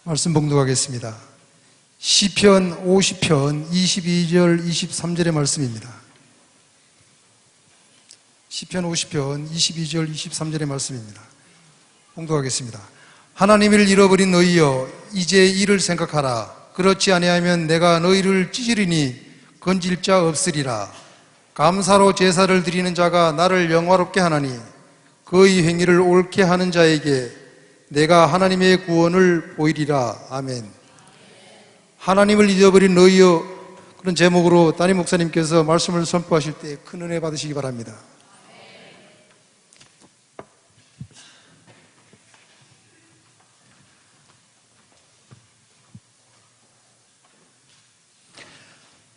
말씀 봉독하겠습니다. 시편 50편 22절 23절의 말씀입니다. 시편 50편 22절 23절의 말씀입니다. 봉독하겠습니다. 하나님을 잃어버린 너희여, 이제 이를 생각하라. 그렇지 아니하면 내가 너희를 찢으리니 건질 자 없으리라. 감사로 제사를 드리는 자가 나를 영화롭게 하나니 그의 행위를 옳게 하는 자에게 내가 하나님의 구원을 보이리라. 아멘. 하나님을 잊어버린 너희여, 그런 제목으로 담임 목사님께서 말씀을 선포하실 때 큰 은혜 받으시기 바랍니다.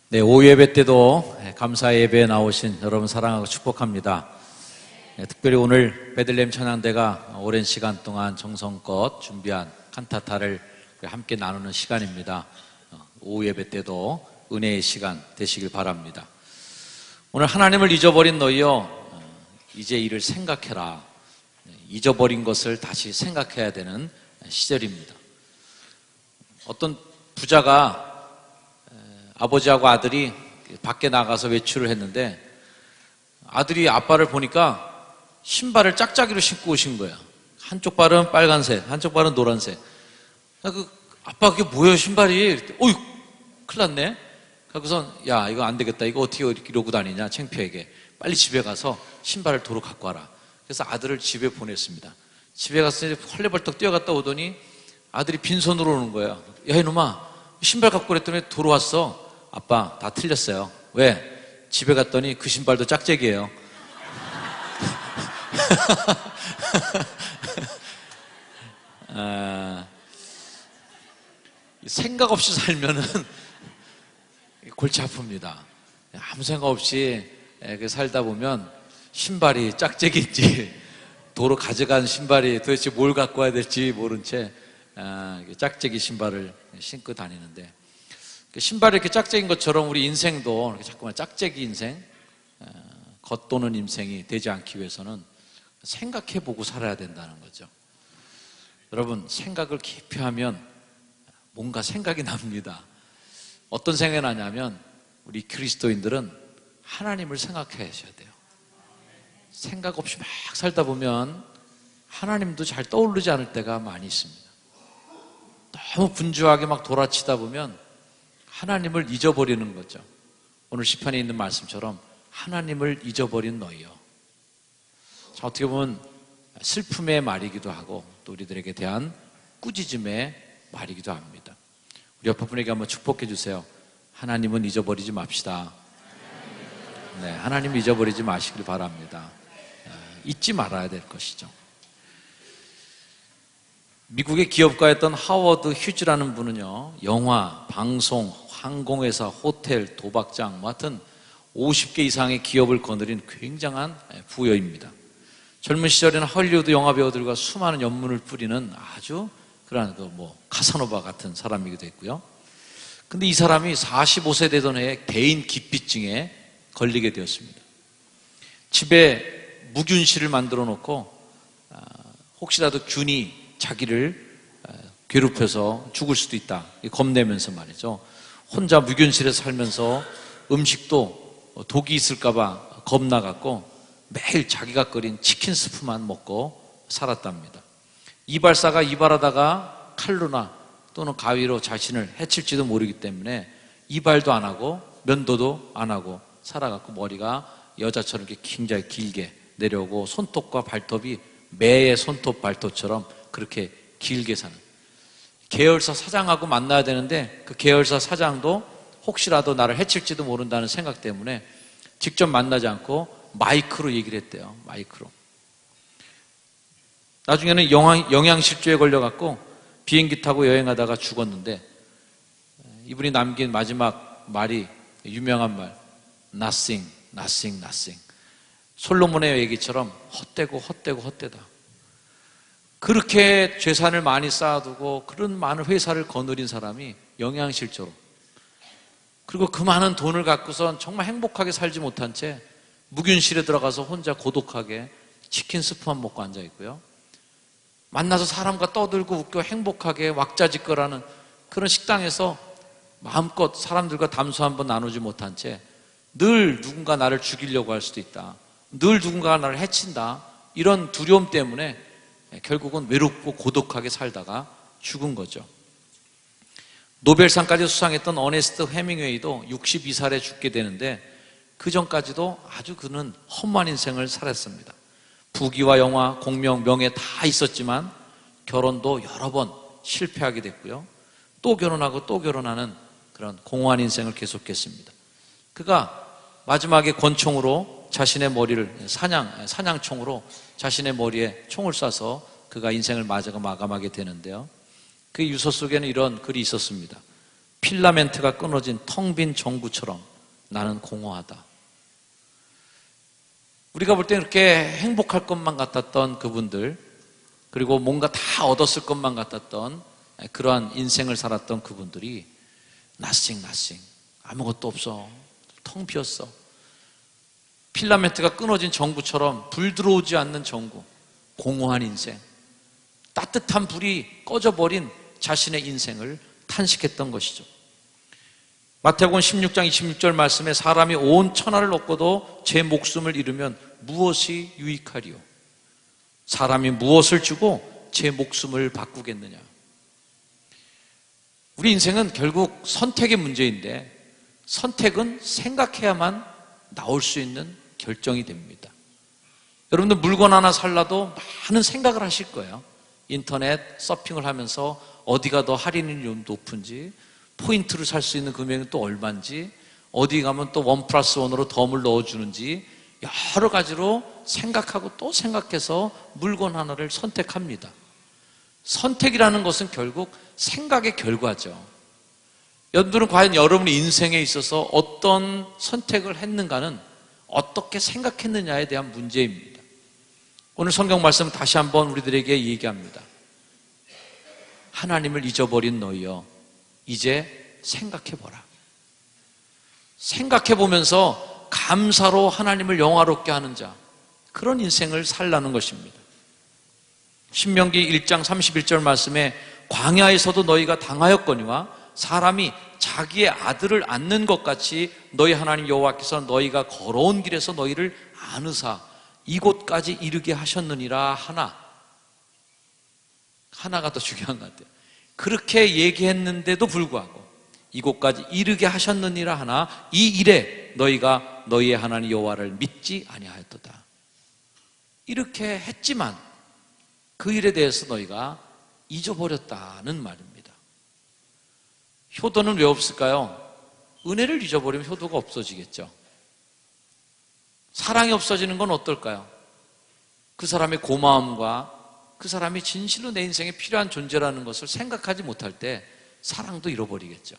네, 오후 예배 때도 감사 예배에 나오신 여러분 사랑하고 축복합니다. 네, 특별히 오늘 베들레헴 찬양대가 오랜 시간 동안 정성껏 준비한 칸타타를 함께 나누는 시간입니다. 오후 예배 때도 은혜의 시간 되시길 바랍니다. 오늘 하나님을 잊어버린 너희여, 이제 이를 생각해라. 잊어버린 것을 다시 생각해야 되는 시절입니다. 어떤 부자가 아버지하고 아들이 밖에 나가서 외출을 했는데 아들이 아빠를 보니까 신발을 짝짝이로 신고 오신 거야. 한쪽 발은 빨간색, 한쪽 발은 노란색. 아빠 그게 뭐예요 신발이? 어휴 큰일 났네. 그래서 야 이거 안 되겠다. 이거 어떻게 이러고 다니냐 창피하게. 빨리 집에 가서 신발을 도로 갖고 와라. 그래서 아들을 집에 보냈습니다. 집에 가서 이제 헐레벌떡 뛰어갔다 오더니 아들이 빈손으로 오는 거야. 야 이놈아 신발 갖고 그랬더니 도로 왔어. 아빠 다 틀렸어요. 왜? 집에 갔더니 그 신발도 짝짝이에요. 생각 없이 살면은 골치 아픕니다. 아무 생각 없이 살다 보면 신발이 짝짝이인지 도로 가져간 신발이 도대체 뭘 갖고 와야 될지 모른 채 짝짝이 신발을 신고 다니는데, 신발이 이렇게 짝짝인 것처럼 우리 인생도 이렇게 자꾸만 짝짝이 인생, 겉도는 인생이 되지 않기 위해서는 생각해보고 살아야 된다는 거죠. 여러분 생각을 깊이 하면 뭔가 생각이 납니다. 어떤 생각이 나냐면 우리 그리스도인들은 하나님을 생각하셔야 돼요. 생각 없이 막 살다 보면 하나님도 잘 떠오르지 않을 때가 많이 있습니다. 너무 분주하게 막 돌아치다 보면 하나님을 잊어버리는 거죠. 오늘 시편에 있는 말씀처럼 하나님을 잊어버린 너희여. 자, 어떻게 보면 슬픔의 말이기도 하고 또 우리들에게 대한 꾸짖음의 말이기도 합니다. 우리 옆에 분에게 한번 축복해 주세요. 하나님은 잊어버리지 맙시다. 네, 하나님 잊어버리지 마시길 바랍니다. 잊지 말아야 될 것이죠. 미국의 기업가였던 하워드 휴즈라는 분은요, 영화, 방송, 항공회사, 호텔, 도박장, 하여튼 50개 이상의 기업을 거느린 굉장한 부여입니다. 젊은 시절에는 헐리우드 영화 배우들과 수많은 연문을 뿌리는 아주 그런 카사노바 같은 사람이기도 했고요. 근데 이 사람이 45세 되던 해에 개인 기피증에 걸리게 되었습니다. 집에 무균실을 만들어 놓고 혹시라도 균이 자기를 괴롭혀서 죽을 수도 있다 겁내면서 말이죠. 혼자 무균실에서 살면서 음식도 독이 있을까봐 겁나갖고 매일 자기가 끓인 치킨 스프만 먹고 살았답니다. 이발사가 이발하다가 칼로나 또는 가위로 자신을 해칠지도 모르기 때문에 이발도 안 하고 면도도 안 하고 살아갖고 머리가 여자처럼 이렇게 굉장히 길게 내려오고 손톱과 발톱이 매의 손톱 발톱처럼 그렇게 길게 사는, 계열사 사장하고 만나야 되는데 그 계열사 사장도 혹시라도 나를 해칠지도 모른다는 생각 때문에 직접 만나지 않고 마이크로 얘기를 했대요. 마이크로. 나중에는 영양실조에 걸려갖고 비행기 타고 여행하다가 죽었는데 이분이 남긴 마지막 말이 유명한 말, nothing, nothing, nothing. 솔로몬의 얘기처럼 헛되고 헛되고 헛되다. 그렇게 재산을 많이 쌓아두고 그런 많은 회사를 거느린 사람이 영양실조로, 그리고 그 많은 돈을 갖고선 정말 행복하게 살지 못한 채 무균실에 들어가서 혼자 고독하게 치킨 스프만 먹고 앉아있고요. 만나서 사람과 떠들고 웃고 행복하게 왁자지껄하는 그런 식당에서 마음껏 사람들과 담소 한번 나누지 못한 채 늘 누군가 나를 죽이려고 할 수도 있다, 늘 누군가가 나를 해친다, 이런 두려움 때문에 결국은 외롭고 고독하게 살다가 죽은 거죠. 노벨상까지 수상했던 어네스트 헤밍웨이도 62살에 죽게 되는데 그 전까지도 아주 그는 험한 인생을 살았습니다. 부귀와 영화, 공명, 명예 다 있었지만 결혼도 여러 번 실패하게 됐고요. 또 결혼하고 또 결혼하는 그런 공허한 인생을 계속했습니다. 그가 마지막에 권총으로 자신의 머리를 사냥총으로 자신의 머리에 총을 쏴서 그가 인생을 마감하게 되는데요. 그 유서 속에는 이런 글이 있었습니다. 필라멘트가 끊어진 텅 빈 정구처럼 나는 공허하다. 우리가 볼 때 그렇게 행복할 것만 같았던 그분들, 그리고 뭔가 다 얻었을 것만 같았던 그러한 인생을 살았던 그분들이 nothing, 아무것도 없어, 텅 비었어. 필라멘트가 끊어진 전구처럼 불 들어오지 않는 전구, 공허한 인생, 따뜻한 불이 꺼져버린 자신의 인생을 탄식했던 것이죠. 마태복음 16장 26절 말씀에 사람이 온 천하를 얻고도 제 목숨을 잃으면 무엇이 유익하리요? 사람이 무엇을 주고 제 목숨을 바꾸겠느냐? 우리 인생은 결국 선택의 문제인데 선택은 생각해야만 나올 수 있는 결정이 됩니다. 여러분들 물건 하나 살라도 많은 생각을 하실 거예요. 인터넷 서핑을 하면서 어디가 더 할인율이 높은지, 포인트를 살 수 있는 금액은 또 얼마인지, 어디 가면 또 1+1으로 덤을 넣어주는지 여러 가지로 생각하고 또 생각해서 물건 하나를 선택합니다. 선택이라는 것은 결국 생각의 결과죠. 여러분들은 과연 여러분의 인생에 있어서 어떤 선택을 했는가는 어떻게 생각했느냐에 대한 문제입니다. 오늘 성경 말씀 다시 한번 우리들에게 얘기합니다. 하나님을 잊어버린 너희여, 이제 생각해보라. 생각해보면서 감사로 하나님을 영화롭게 하는 자, 그런 인생을 살라는 것입니다. 신명기 1장 31절 말씀에 광야에서도 너희가 당하였거니와 사람이 자기의 아들을 낳는 것 같이 너희 하나님 여호와께서 너희가 걸어온 길에서 너희를 안으사 이곳까지 이르게 하셨느니라 하나가 더 중요한 것 같아요. 그렇게 얘기했는데도 불구하고 이곳까지 이르게 하셨느니라 하나 이 일에 너희가 너희의 하나님 여호와를 믿지 아니하였도다. 이렇게 했지만 그 일에 대해서 너희가 잊어버렸다는 말입니다. 효도는 왜 없을까요? 은혜를 잊어버리면 효도가 없어지겠죠. 사랑이 없어지는 건 어떨까요? 그 사람의 고마움과 그 사람이 진실로 내 인생에 필요한 존재라는 것을 생각하지 못할 때 사랑도 잃어버리겠죠.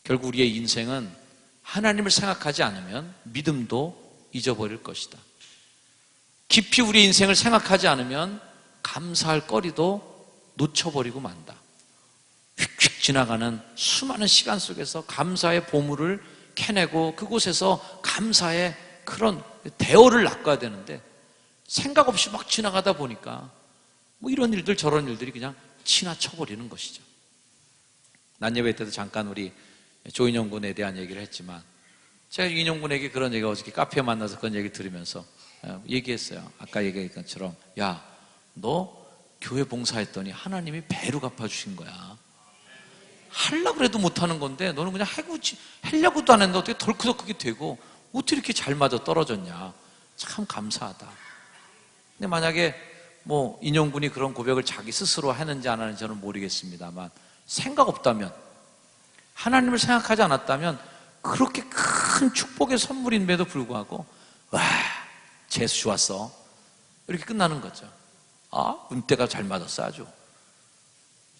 결국 우리의 인생은 하나님을 생각하지 않으면 믿음도 잊어버릴 것이다. 깊이 우리 인생을 생각하지 않으면 감사할 거리도 놓쳐버리고 만다. 휙휙 지나가는 수많은 시간 속에서 감사의 보물을 캐내고 그곳에서 감사의 그런 대어를 낚아야 되는데 생각 없이 막 지나가다 보니까 뭐 이런 일들 저런 일들이 그냥 지나쳐버리는 것이죠. 난예배 때도 잠깐 우리 조인영 군에 대한 얘기를 했지만 제가 인영 군에게 그런 얘기가 어저께 카페에 만나서 그런 얘기 들으면서 얘기했어요. 아까 얘기한 것처럼 야, 너 교회 봉사했더니 하나님이 배로 갚아주신 거야. 하려고 해도 못하는 건데 너는 그냥 하려고도 안 했는데 어떻게 덜크덜크게 되고 어떻게 이렇게 잘 맞아 떨어졌냐. 참 감사하다. 근데 만약에 뭐 인용군이 그런 고백을 자기 스스로 했는지 안 하는지 저는 모르겠습니다만 생각 없다면, 하나님을 생각하지 않았다면 그렇게 큰 축복의 선물임에도 불구하고 와, 재수 좋았어 이렇게 끝나는 거죠. 아, 운때가 잘 맞았어 아주.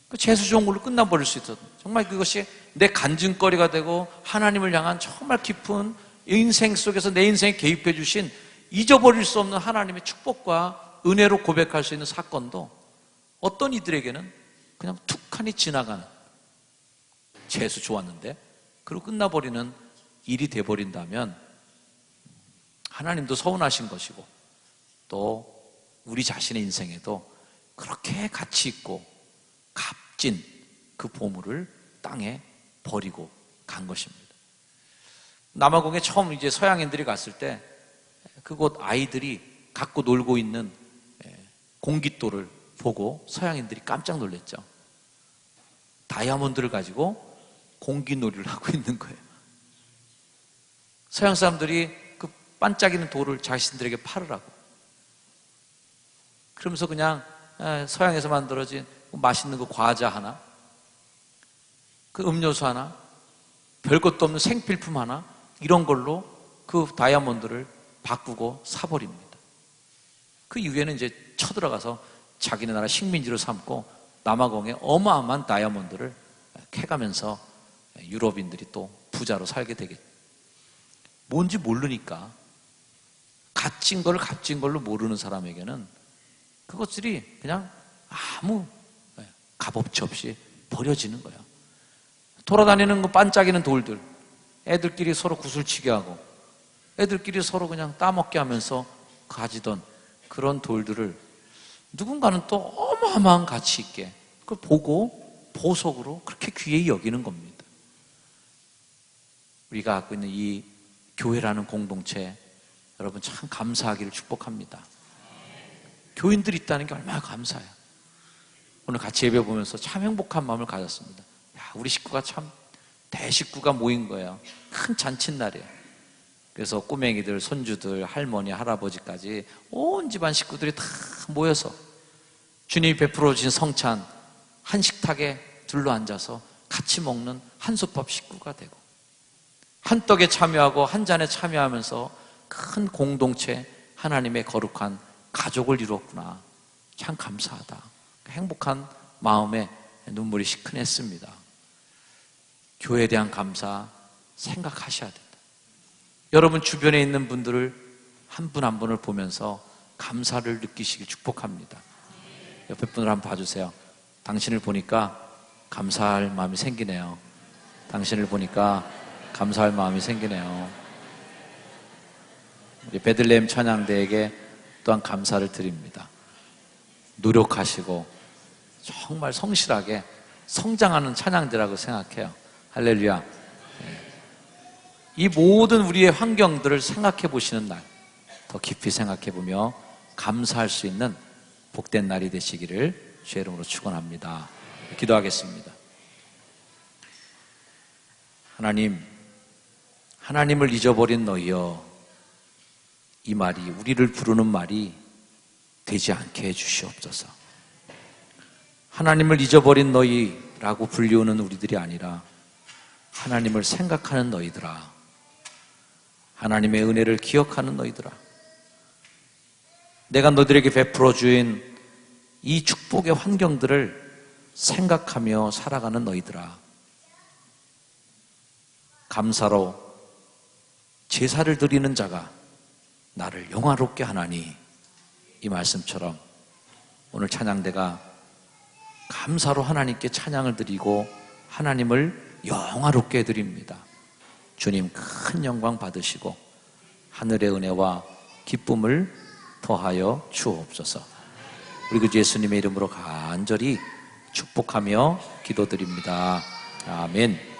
그 재수 좋은 걸로 끝나버릴 수 있었던, 정말 그것이 내 간증거리가 되고 하나님을 향한 정말 깊은 인생 속에서 내 인생에 개입해 주신 잊어버릴 수 없는 하나님의 축복과 은혜로 고백할 수 있는 사건도 어떤 이들에게는 그냥 툭하니 지나가는, 재수 좋았는데 그리고 끝나버리는 일이 돼버린다면 하나님도 서운하신 것이고 또 우리 자신의 인생에도 그렇게 가치 있고 값진 그 보물을 땅에 버리고 간 것입니다. 남아공에 처음 이제 서양인들이 갔을 때 그곳 아이들이 갖고 놀고 있는 공깃돌을 보고 서양인들이 깜짝 놀랐죠. 다이아몬드를 가지고 공기놀이를 하고 있는 거예요. 서양 사람들이 그 반짝이는 돌을 자신들에게 팔으라고. 그러면서 그냥 서양에서 만들어진 맛있는 그 과자 하나, 그 음료수 하나, 별것도 없는 생필품 하나, 이런 걸로 그 다이아몬드를 바꾸고 사버립니다. 그 이후에는 이제 쳐들어가서 자기네 나라 식민지로 삼고 남아공에 어마어마한 다이아몬드를 캐가면서 유럽인들이 또 부자로 살게 되겠죠. 뭔지 모르니까 값진 걸 값진 걸로 모르는 사람에게는 그것들이 그냥 아무 값어치 없이 버려지는 거예요. 돌아다니는 그 반짝이는 돌들, 애들끼리 서로 구슬치게 하고 애들끼리 서로 그냥 따먹게 하면서 가지던 그런 돌들을 누군가는 또 어마어마한 가치 있게 그걸 보고 보석으로 그렇게 귀히 여기는 겁니다. 우리가 갖고 있는 이 교회라는 공동체, 여러분 참 감사하기를 축복합니다. 교인들이 있다는 게 얼마나 감사해요. 오늘 같이 예배 보면서 참 행복한 마음을 가졌습니다. 야, 우리 식구가 참 대식구가 모인 거예요. 큰 잔칫날이에요. 그래서 꼬맹이들, 손주들, 할머니, 할아버지까지 온 집안 식구들이 다 모여서 주님이 베풀어 주신 성찬 한 식탁에 둘러앉아서 같이 먹는 한솥밥 식구가 되고 한 떡에 참여하고 한 잔에 참여하면서 큰 공동체, 하나님의 거룩한 가족을 이루었구나. 참 감사하다. 행복한 마음에 눈물이 시큰했습니다. 교회에 대한 감사 생각하셔야 된다. 여러분 주변에 있는 분들을 한 분 한 분을 보면서 감사를 느끼시길 축복합니다. 옆에 분을 한번 봐주세요. 당신을 보니까 감사할 마음이 생기네요. 당신을 보니까 감사할 마음이 생기네요. 우리 베들레헴 찬양대에게 또한 감사를 드립니다. 노력하시고 정말 성실하게 성장하는 찬양대라고 생각해요. 할렐루야. 이 모든 우리의 환경들을 생각해 보시는 날, 더 깊이 생각해 보며 감사할 수 있는 복된 날이 되시기를 주의 이름으로 축원합니다. 기도하겠습니다. 하나님을 잊어버린 너희여, 이 말이, 우리를 부르는 말이 되지 않게 해주시옵소서. 하나님을 잊어버린 너희라고 불리우는 우리들이 아니라 하나님을 생각하는 너희들아, 하나님의 은혜를 기억하는 너희들아, 내가 너희들에게 베풀어 주인 이 축복의 환경들을 생각하며 살아가는 너희들아, 감사로 제사를 드리는 자가 나를 영화롭게 하나니, 이 말씀처럼 오늘 찬양대가 감사로 하나님께 찬양을 드리고 하나님을 영화롭게 해드립니다. 주님 큰 영광 받으시고 하늘의 은혜와 기쁨을 더하여 주옵소서. 우리 그 예수님의 이름으로 간절히 축복하며 기도드립니다. 아멘.